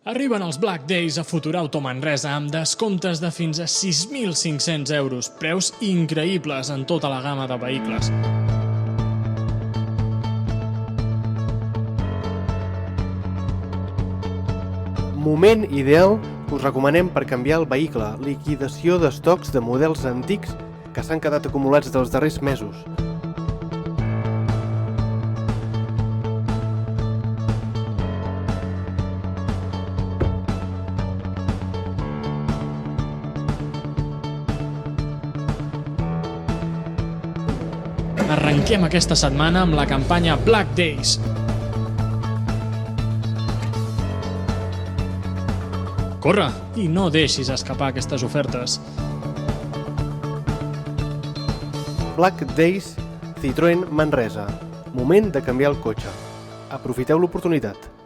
Arriben els Black Days a Futurauto Manresa amb descomptes de fins a 6.500 euros, preus increïbles en tota la gamma de vehicles. Moment ideal que us recomanem per canviar el vehicle, liquidació d'estocs de models antics que s'han quedat acumulats dels darrers mesos. Arrenquem aquesta setmana amb la campanya Black Days. Corre i no deixis escapar aquestes ofertes. Black Days Citroën Manresa. Moment de canviar el cotxe. Aprofiteu l'oportunitat.